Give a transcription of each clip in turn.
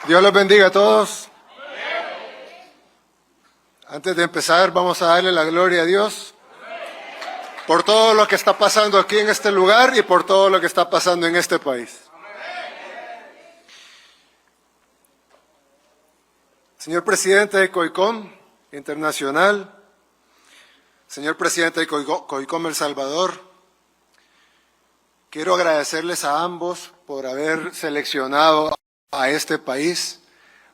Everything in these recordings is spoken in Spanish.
Dios los bendiga a todos. Antes de empezar, vamos a darle la gloria a Dios por todo lo que está pasando aquí en este lugar y por todo lo que está pasando en este país. Señor presidente de COICOM Internacional, señor presidente de COICOM El Salvador, quiero agradecerles a ambos por haber seleccionado a este país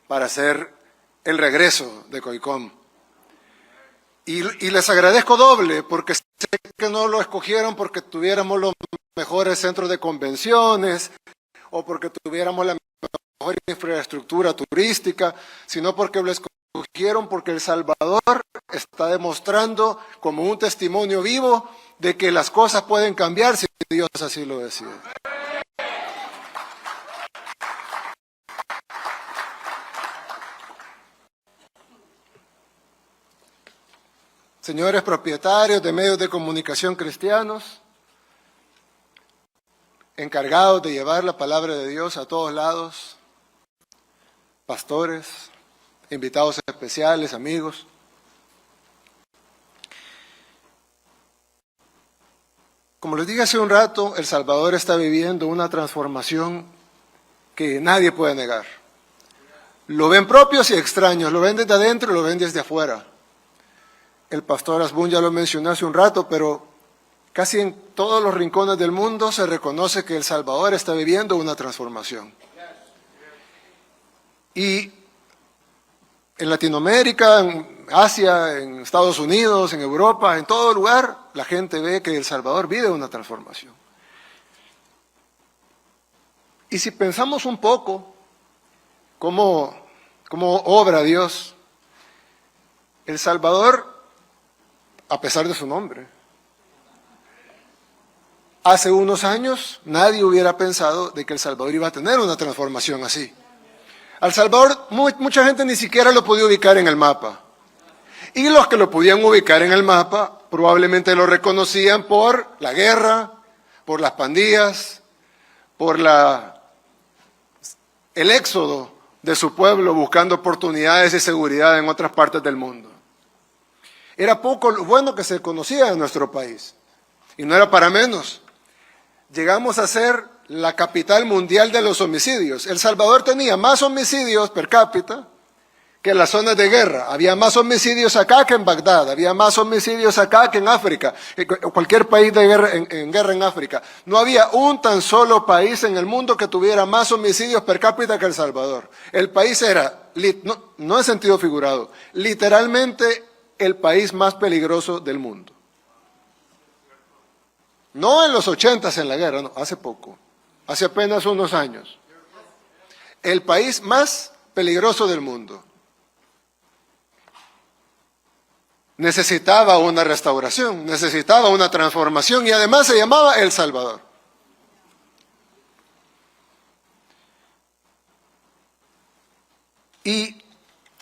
para hacer el regreso de COICOM. Y les agradezco doble, porque sé que no lo escogieron porque tuviéramos los mejores centros de convenciones o porque tuviéramos la mejor infraestructura turística, sino porque lo escogieron porque El Salvador está demostrando como un testimonio vivo de que las cosas pueden cambiar si Dios así lo decide. Señores propietarios de medios de comunicación cristianos, encargados de llevar la palabra de Dios a todos lados, pastores, invitados especiales, amigos. Como les dije hace un rato, El Salvador está viviendo una transformación que nadie puede negar. Lo ven propios y extraños, lo ven desde adentro y lo ven desde afuera. El pastor Asbun ya lo mencionó hace un rato, pero casi en todos los rincones del mundo se reconoce que El Salvador está viviendo una transformación. Y en Latinoamérica, en Asia, en Estados Unidos, en Europa, en todo lugar, la gente ve que El Salvador vive una transformación. Y si pensamos un poco cómo obra Dios, El Salvador, a pesar de su nombre, hace unos años nadie hubiera pensado de que El Salvador iba a tener una transformación así. El Salvador, mucha gente ni siquiera lo podía ubicar en el mapa. Y los que lo podían ubicar en el mapa probablemente lo reconocían por la guerra, por las pandillas, por el éxodo de su pueblo buscando oportunidades y seguridad en otras partes del mundo. Era poco lo bueno que se conocía en nuestro país, y no era para menos. Llegamos a ser la capital mundial de los homicidios. El Salvador tenía más homicidios per cápita que en las zonas de guerra. Había más homicidios acá que en Bagdad, había más homicidios acá que en África, cualquier país de guerra, en guerra en África. No había un tan solo país en el mundo que tuviera más homicidios per cápita que El Salvador. El país era, no en sentido figurado, literalmente el país más peligroso del mundo. No en los 80s en la guerra, no, hace poco, hace apenas unos años. El país más peligroso del mundo. Necesitaba una restauración, necesitaba una transformación y además se llamaba El Salvador. Y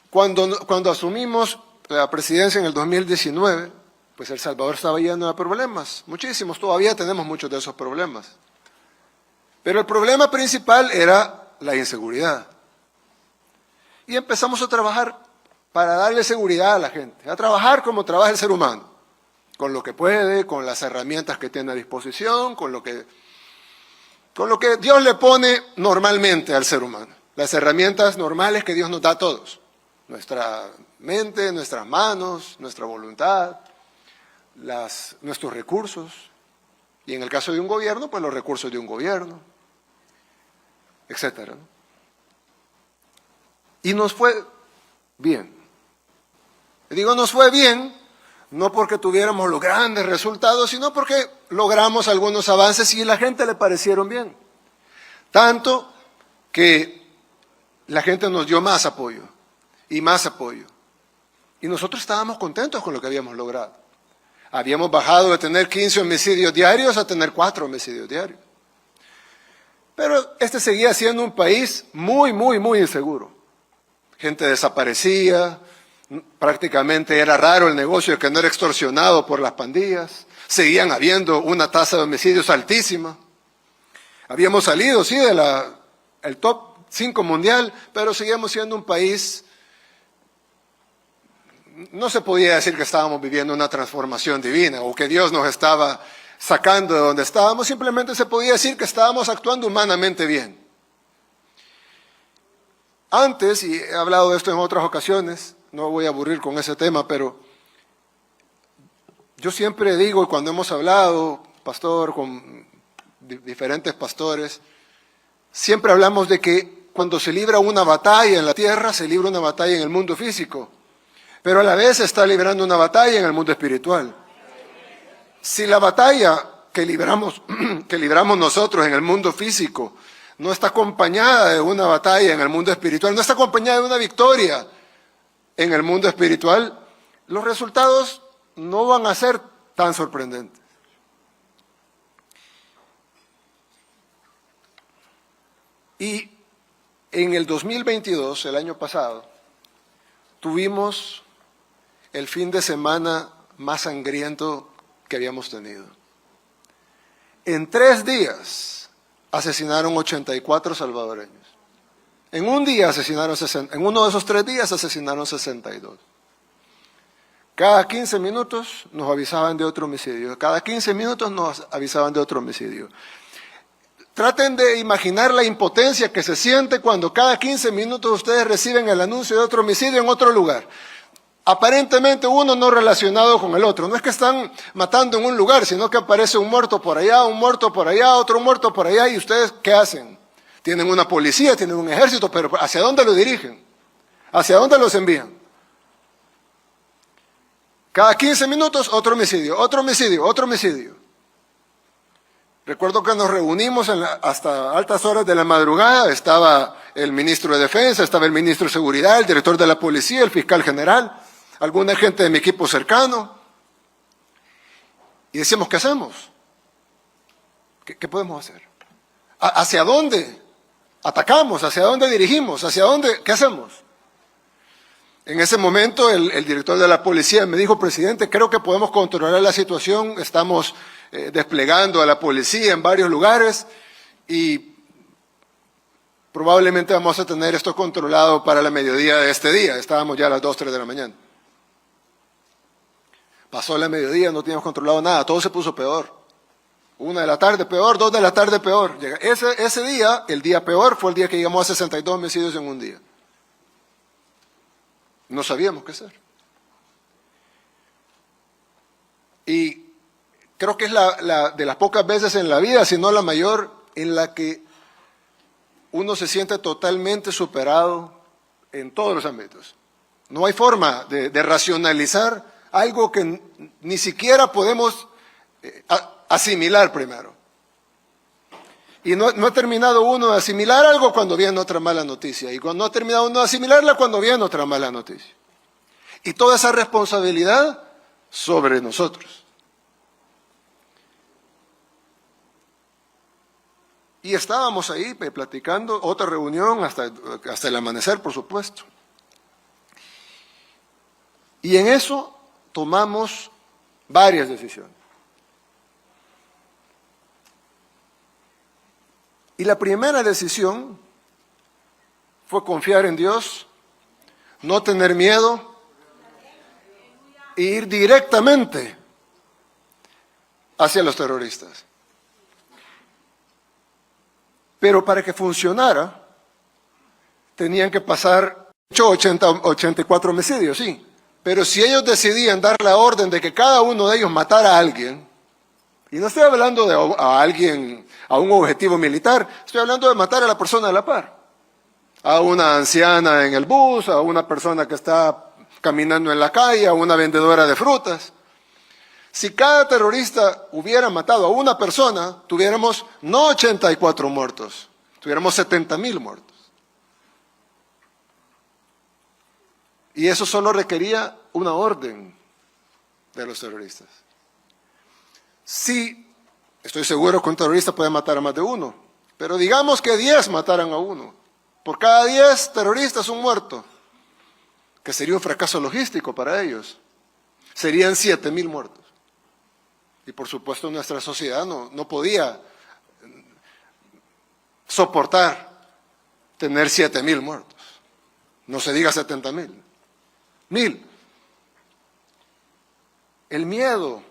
cuando asumimos la presidencia en el 2019, pues El Salvador estaba lleno de problemas, muchísimos, todavía tenemos muchos de esos problemas. Pero el problema principal era la inseguridad. Y empezamos a trabajar para darle seguridad a la gente, a trabajar como trabaja el ser humano, con lo que puede, con las herramientas que tiene a disposición, con lo que Dios le pone normalmente al ser humano, las herramientas normales que Dios nos da a todos. Nuestra mente, nuestras manos, nuestra voluntad, nuestros recursos, y en el caso de un gobierno, pues los recursos de un gobierno, etcétera. Y nos fue bien. Digo, nos fue bien, no porque tuviéramos los grandes resultados, sino porque logramos algunos avances y a la gente le parecieron bien. Tanto que la gente nos dio más apoyo. Y más apoyo. Y nosotros estábamos contentos con lo que habíamos logrado. Habíamos bajado de tener 15 homicidios diarios a tener 4 homicidios diarios. Pero este seguía siendo un país muy, muy, muy inseguro. Gente desaparecía, prácticamente era raro el negocio de que no era extorsionado por las pandillas. Seguían habiendo una tasa de homicidios altísima. Habíamos salido, sí, el top 5 mundial, pero seguíamos siendo un país. No se podía decir que estábamos viviendo una transformación divina o que Dios nos estaba sacando de donde estábamos, simplemente se podía decir que estábamos actuando humanamente bien. Antes, y he hablado de esto en otras ocasiones, no voy a aburrir con ese tema, pero yo siempre digo, cuando hemos hablado, pastor, con diferentes pastores, siempre hablamos de que cuando se libra una batalla en la tierra, se libra una batalla en el mundo físico, pero a la vez se está librando una batalla en el mundo espiritual. Si la batalla que libramos nosotros en el mundo físico no está acompañada de una batalla en el mundo espiritual, no está acompañada de una victoria en el mundo espiritual, los resultados no van a ser tan sorprendentes. Y en el 2022, el año pasado, tuvimos el fin de semana más sangriento que habíamos tenido. En 3 días asesinaron 84 salvadoreños. En un día asesinaron 60, en uno de esos 3 días asesinaron 62. Cada 15 minutos nos avisaban de otro homicidio. Cada 15 minutos nos avisaban de otro homicidio. Traten de imaginar la impotencia que se siente cuando cada 15 minutos ustedes reciben el anuncio de otro homicidio en otro lugar. Aparentemente uno no relacionado con el otro. No es que están matando en un lugar, sino que aparece un muerto por allá, un muerto por allá, otro muerto por allá. ¿Y ustedes qué hacen? Tienen una policía, tienen un ejército, pero ¿hacia dónde lo dirigen? ¿Hacia dónde los envían? Cada 15 minutos otro homicidio, otro homicidio, otro homicidio. Recuerdo que nos reunimos hasta altas horas de la madrugada, estaba el ministro de Defensa, estaba el ministro de Seguridad, el director de la policía, el fiscal general, alguna gente de mi equipo cercano. Y decíamos, ¿qué hacemos? ¿Qué podemos hacer? ¿Hacia dónde atacamos? ¿Hacia dónde dirigimos? ¿Hacia dónde? ¿Qué hacemos? En ese momento el director de la policía me dijo, presidente, creo que podemos controlar la situación, estamos desplegando a la policía en varios lugares y probablemente vamos a tener esto controlado para la mediodía de este día. Estábamos ya a las 2, 3 de la mañana. Pasó la mediodía, no teníamos controlado nada, todo se puso peor. 1 de la tarde peor, 2 de la tarde peor. Ese día, el día peor, fue el día que llegamos a 62 homicidios en un día. No sabíamos qué hacer. Y creo que es de las pocas veces en la vida, si no la mayor, en la que uno se siente totalmente superado en todos los ámbitos. No hay forma de racionalizar algo que ni siquiera podemos asimilar primero. Y no ha terminado uno de asimilar algo cuando viene otra mala noticia. Y cuando no ha terminado uno de asimilarla cuando viene otra mala noticia. Y toda esa responsabilidad sobre nosotros. Y estábamos ahí platicando, otra reunión hasta el amanecer, por supuesto. Y en eso tomamos varias decisiones. Y la primera decisión fue confiar en Dios, no tener miedo e ir directamente hacia los terroristas. Pero para que funcionara, tenían que pasar 84 homicidios, sí. Pero si ellos decidían dar la orden de que cada uno de ellos matara a alguien, y no estoy hablando de a alguien, a un objetivo militar, estoy hablando de matar a la persona de la par. A una anciana en el bus, a una persona que está caminando en la calle, a una vendedora de frutas. Si cada terrorista hubiera matado a una persona, tuviéramos no 84 muertos, tuviéramos 70,000 muertos. Y eso solo requería una orden de los terroristas. Sí, estoy seguro que un terrorista puede matar a más de uno, pero digamos que 10 mataran a uno. Por cada 10 terroristas un muerto, que sería un fracaso logístico para ellos. Serían 7,000 muertos. Y por supuesto nuestra sociedad no podía soportar tener 7,000 muertos. No se diga 70,000. 1,000. El miedo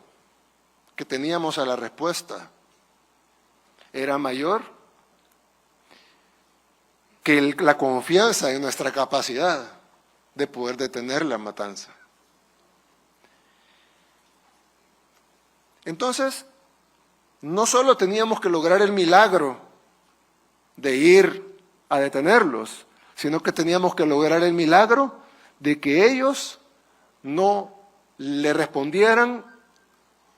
que teníamos a la respuesta era mayor que la confianza en nuestra capacidad de poder detener la matanza. Entonces, no solo teníamos que lograr el milagro de ir a detenerlos, sino que teníamos que lograr el milagro de que ellos no le respondieran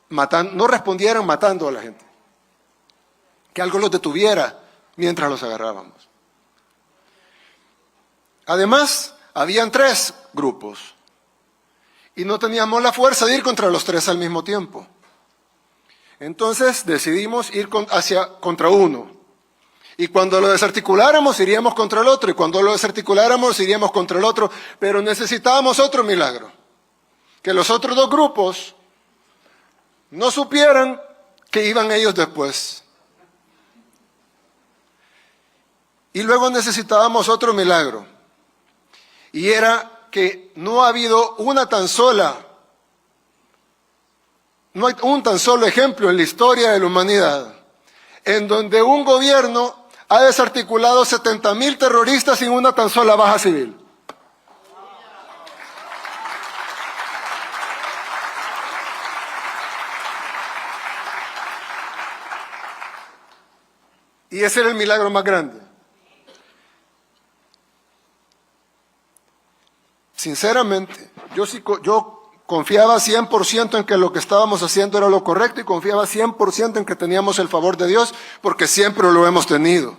matando a la gente, que algo los detuviera mientras los agarrábamos. Además, habían 3 grupos y no teníamos la fuerza de ir contra los 3 al mismo tiempo. Entonces decidimos ir contra uno. Y cuando lo desarticuláramos, iríamos contra el otro. Y cuando lo desarticuláramos, iríamos contra el otro. Pero necesitábamos otro milagro. Que los otros 2 grupos no supieran que iban ellos después. Y luego necesitábamos otro milagro. Y era que no hay un tan solo ejemplo en la historia de la humanidad en donde un gobierno ha desarticulado 70,000 terroristas sin una tan sola baja civil. Y ese era el milagro más grande. Sinceramente, yo confiaba 100% en que lo que estábamos haciendo era lo correcto y confiaba 100% en que teníamos el favor de Dios, porque siempre lo hemos tenido.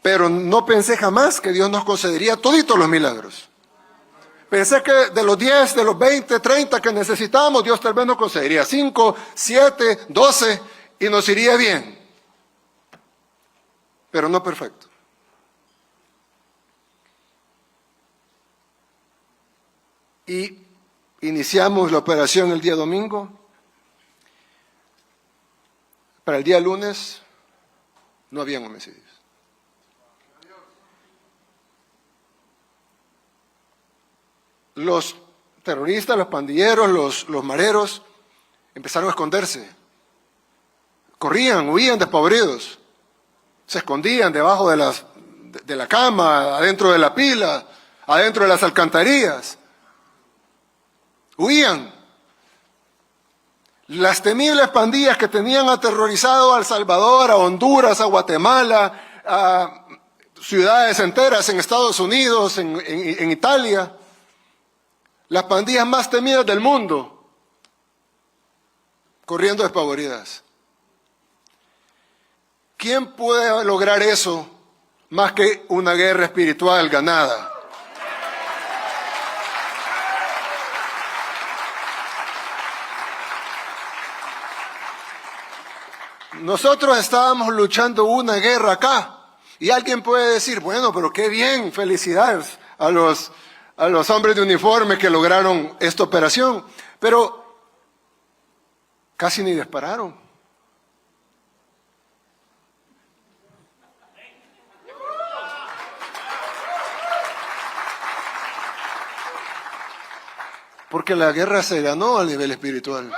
Pero no pensé jamás que Dios nos concedería toditos los milagros. Pensé que de los 10, de los 20, 30 que necesitábamos, Dios tal vez nos concedería 5, 7, 12 y nos iría bien. Pero no perfecto. Y iniciamos la operación el día domingo. Para el día lunes no habían homicidios. Los terroristas, los pandilleros, los mareros empezaron a esconderse. Corrían, huían despavoridos. Se escondían debajo de la cama, adentro de la pila, adentro de las alcantarillas. Huían. Las temibles pandillas que tenían aterrorizado a El Salvador, a Honduras, a Guatemala, a ciudades enteras en Estados Unidos, en Italia, las pandillas más temidas del mundo, corriendo despavoridas. ¿Quién puede lograr eso más que una guerra espiritual ganada? Nosotros estábamos luchando una guerra acá y alguien puede decir, bueno, pero qué bien, felicidades a los hombres de uniforme que lograron esta operación, pero casi ni dispararon. Porque la guerra se ganó a nivel espiritual.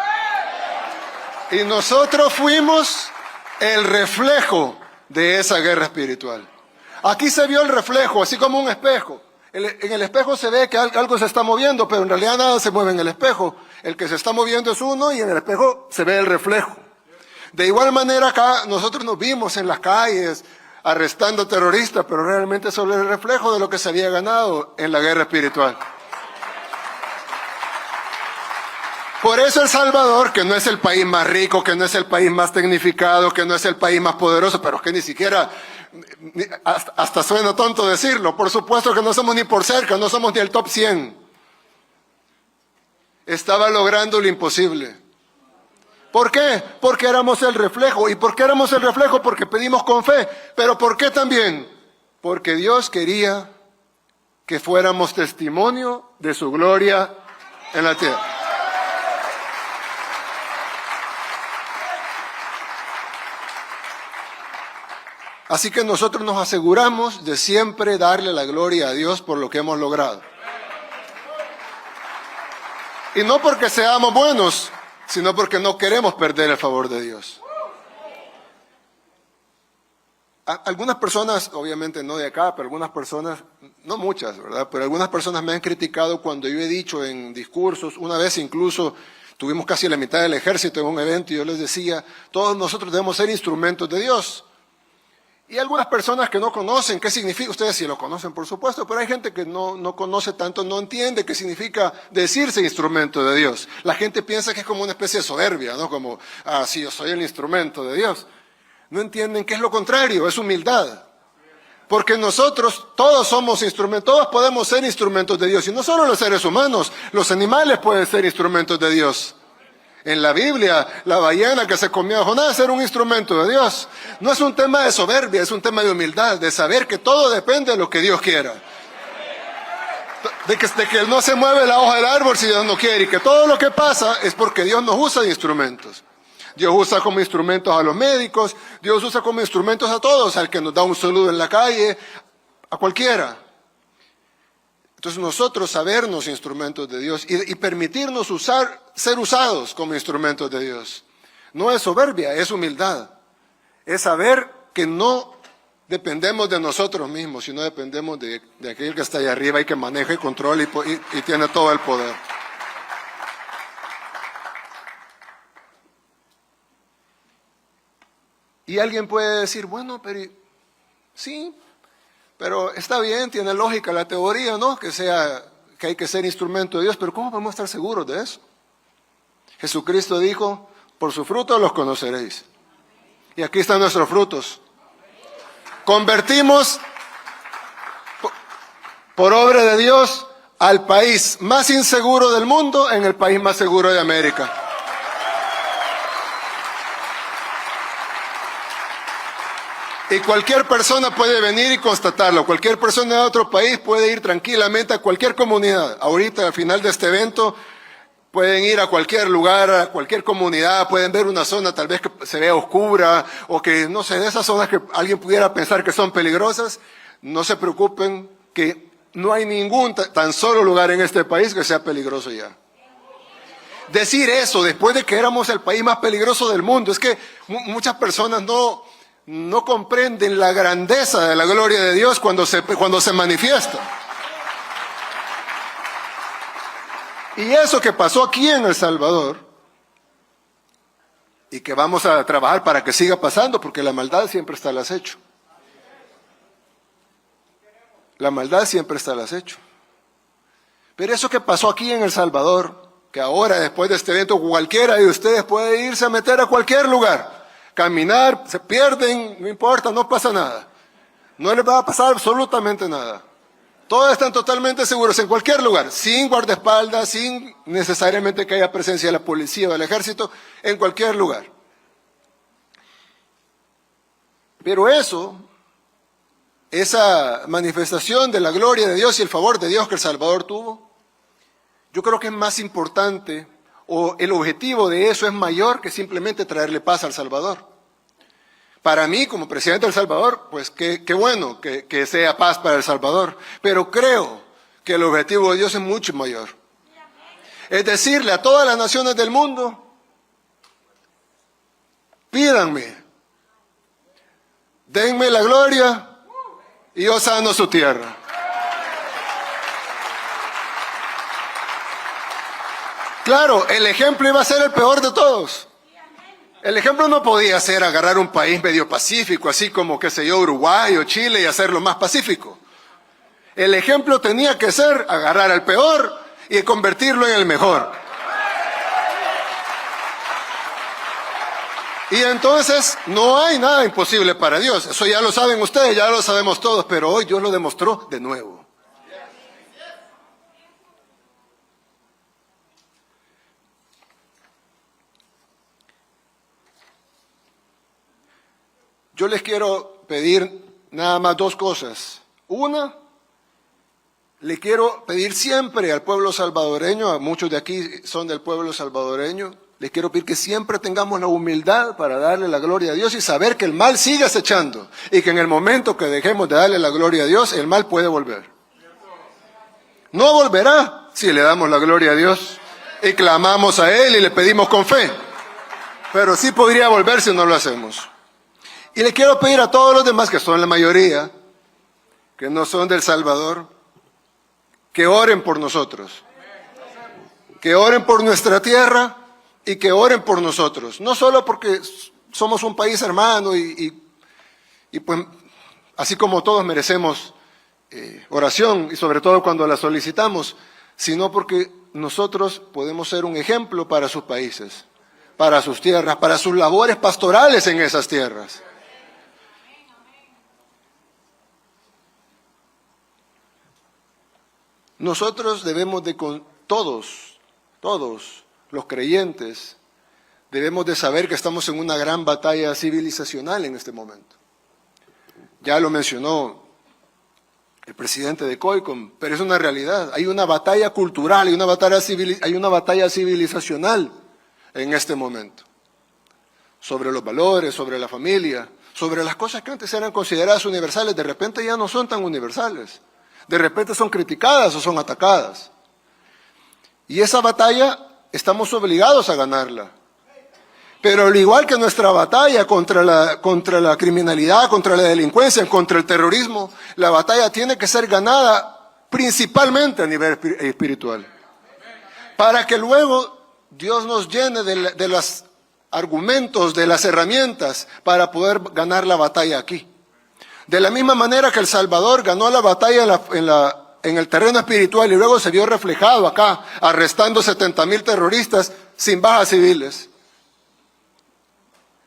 Y nosotros fuimos el reflejo de esa guerra espiritual. Aquí se vio el reflejo, así como un espejo. En el espejo se ve que algo se está moviendo, pero en realidad nada se mueve en el espejo. El que se está moviendo es uno y en el espejo se ve el reflejo. De igual manera acá nosotros nos vimos en las calles arrestando terroristas, pero realmente solo el reflejo de lo que se había ganado en la guerra espiritual. Por eso El Salvador, que no es el país más rico, que no es el país más tecnificado, que no es el país más poderoso, pero es que ni siquiera, hasta suena tonto decirlo, por supuesto que no somos ni por cerca, no somos ni el top 100. Estaba logrando lo imposible. ¿Por qué? Porque éramos el reflejo. ¿Y por qué éramos el reflejo? Porque pedimos con fe. ¿Pero por qué también? Porque Dios quería que fuéramos testimonio de su gloria en la tierra. Así que nosotros nos aseguramos de siempre darle la gloria a Dios por lo que hemos logrado. Y no porque seamos buenos, sino porque no queremos perder el favor de Dios. Algunas personas, obviamente no de acá, pero algunas personas, no muchas, ¿verdad? Pero algunas personas me han criticado cuando yo he dicho en discursos, una vez incluso tuvimos casi la mitad del ejército en un evento y yo les decía, todos nosotros debemos ser instrumentos de Dios. Y algunas personas que no conocen qué significa, ustedes sí lo conocen por supuesto, pero hay gente que no conoce tanto, no entiende qué significa decirse instrumento de Dios. La gente piensa que es como una especie de soberbia, ¿no? Como, sí, yo soy el instrumento de Dios. No entienden que es lo contrario, es humildad. Porque nosotros todos somos instrumentos, todos podemos ser instrumentos de Dios. Y no solo los seres humanos, los animales pueden ser instrumentos de Dios. En la Biblia, la ballena que se comió a Jonás era un instrumento de Dios. No es un tema de soberbia, es un tema de humildad, de saber que todo depende de lo que Dios quiera. De que no se mueve la hoja del árbol si Dios no quiere, y que todo lo que pasa es porque Dios nos usa de instrumentos. Dios usa como instrumentos a los médicos, Dios usa como instrumentos a todos, al que nos da un saludo en la calle, a cualquiera. Entonces nosotros sabernos instrumentos de Dios y permitirnos ser usados como instrumentos de Dios. No es soberbia, es humildad. Es saber que no dependemos de nosotros mismos, sino dependemos de aquel que está allá arriba y que maneja y controla y tiene todo el poder. Y alguien puede decir, bueno, pero sí, pero está bien, tiene lógica la teoría, ¿no? Que hay que ser instrumento de Dios, pero ¿cómo podemos estar seguros de eso? Jesucristo dijo, por sus frutos los conoceréis. Y aquí están nuestros frutos. Convertimos, por obra de Dios, al país más inseguro del mundo en el país más seguro de América. Y cualquier persona puede venir y constatarlo. Cualquier persona de otro país puede ir tranquilamente a cualquier comunidad. Ahorita, al final de este evento, pueden ir a cualquier lugar, a cualquier comunidad, pueden ver una zona tal vez que se vea oscura, o que, no sé, de esas zonas que alguien pudiera pensar que son peligrosas. No se preocupen, que no hay ningún tan solo lugar en este país que sea peligroso ya. Decir eso después de que éramos el país más peligroso del mundo, es que muchas personas no comprenden la grandeza de la gloria de Dios cuando se manifiesta. Y eso que pasó aquí en El Salvador, y que vamos a trabajar para que siga pasando, porque la maldad siempre está al acecho. La maldad siempre está al acecho. Pero eso que pasó aquí en El Salvador, que ahora después de este evento cualquiera de ustedes puede irse a meter a cualquier lugar, caminar, se pierden, no importa, no pasa nada. No les va a pasar absolutamente nada. Todos están totalmente seguros en cualquier lugar, sin guardaespaldas, sin necesariamente que haya presencia de la policía o del ejército, en cualquier lugar. Pero esa manifestación de la gloria de Dios y el favor de Dios que El Salvador tuvo, yo creo que es más importante, o el objetivo de eso es mayor que simplemente traerle paz al Salvador. Para mí, como presidente de El Salvador, pues qué bueno que sea paz para El Salvador. Pero creo que el objetivo de Dios es mucho mayor. Es decirle a todas las naciones del mundo, pídanme, denme la gloria y yo sano su tierra. Claro, el ejemplo iba a ser el peor de todos. El ejemplo no podía ser agarrar un país medio pacífico, así como, qué sé yo, Uruguay o Chile, y hacerlo más pacífico. El ejemplo tenía que ser agarrar al peor y convertirlo en el mejor. Y entonces no hay nada imposible para Dios. Eso ya lo saben ustedes, ya lo sabemos todos, pero hoy Dios lo demostró de nuevo. Yo les quiero pedir nada más dos cosas. Una, le quiero pedir siempre al pueblo salvadoreño, a muchos de aquí son del pueblo salvadoreño, les quiero pedir que siempre tengamos la humildad para darle la gloria a Dios y saber que el mal sigue acechando y que en el momento que dejemos de darle la gloria a Dios, el mal puede volver. No volverá si le damos la gloria a Dios y clamamos a Él y le pedimos con fe, pero sí podría volver si no lo hacemos. Y le quiero pedir a todos los demás, que son la mayoría, que no son del Salvador, que oren por nosotros, que oren por nuestra tierra y que oren por nosotros. No solo porque somos un país hermano y pues así como todos merecemos oración y sobre todo cuando la solicitamos, sino porque nosotros podemos ser un ejemplo para sus países, para sus tierras, para sus labores pastorales en esas tierras. Nosotros debemos de, con todos los creyentes, debemos de saber que estamos en una gran batalla civilizacional en este momento. Ya lo mencionó el presidente de COICOM, pero es una realidad. Hay una batalla cultural, hay una batalla civilizacional en este momento. Sobre los valores, sobre la familia, sobre las cosas que antes eran consideradas universales, de repente ya no son tan universales. De repente son criticadas o son atacadas. Y esa batalla estamos obligados a ganarla. Pero al igual que nuestra batalla contra la criminalidad, contra la delincuencia, contra el terrorismo, la batalla tiene que ser ganada principalmente a nivel espiritual. Para que luego Dios nos llene de los argumentos, de las herramientas para poder ganar la batalla aquí. De la misma manera que El Salvador ganó la batalla en el terreno espiritual y luego se vio reflejado acá, arrestando 70,000 terroristas sin bajas civiles.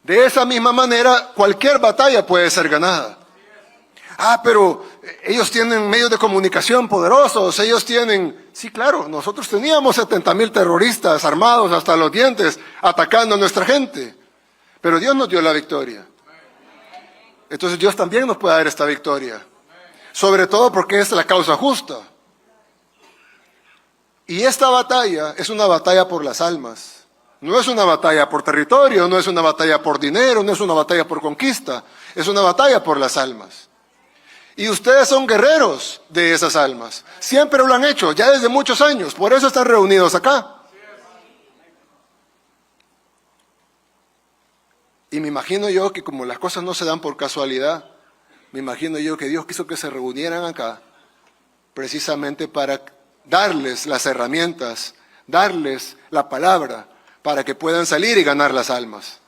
De esa misma manera, cualquier batalla puede ser ganada. Pero ellos tienen medios de comunicación poderosos, ellos tienen... Sí, claro, nosotros teníamos 70,000 terroristas armados hasta los dientes atacando a nuestra gente, pero Dios nos dio la victoria. Entonces Dios también nos puede dar esta victoria, sobre todo porque es la causa justa. Y esta batalla es una batalla por las almas. No es una batalla por territorio, no es una batalla por dinero, no es una batalla por conquista, es una batalla por las almas. Y ustedes son guerreros de esas almas. Siempre lo han hecho, ya desde muchos años, por eso están reunidos acá. Y me imagino yo que como las cosas no se dan por casualidad, me imagino yo que Dios quiso que se reunieran acá precisamente para darles las herramientas, darles la palabra, para que puedan salir y ganar las almas.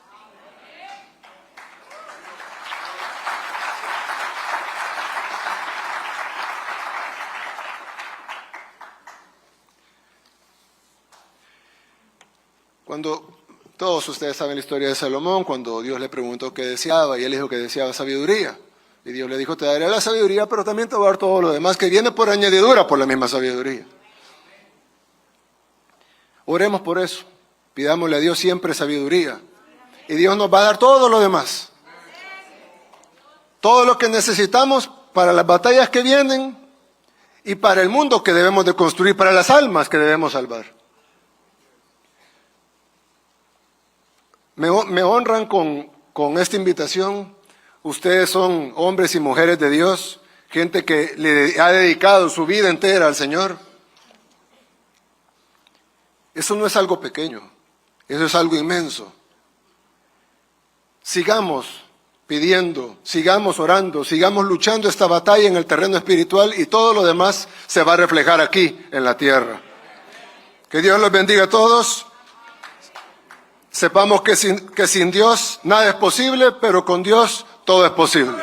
Cuando todos ustedes saben la historia de Salomón, cuando Dios le preguntó qué deseaba y él dijo que deseaba sabiduría. Y Dios le dijo, te daré la sabiduría, pero también te voy a dar todo lo demás que viene por añadidura por la misma sabiduría. Oremos por eso. Pidámosle a Dios siempre sabiduría. Y Dios nos va a dar todo lo demás. Todo lo que necesitamos para las batallas que vienen y para el mundo que debemos de construir, para las almas que debemos salvar. Me honran con esta invitación. Ustedes son hombres y mujeres de Dios, gente que le ha dedicado su vida entera al Señor. Eso no es algo pequeño, eso es algo inmenso. Sigamos pidiendo, sigamos orando, sigamos luchando esta batalla en el terreno espiritual y todo lo demás se va a reflejar aquí en la tierra. Que Dios los bendiga a todos. Sepamos que sin Dios nada es posible, pero con Dios todo es posible.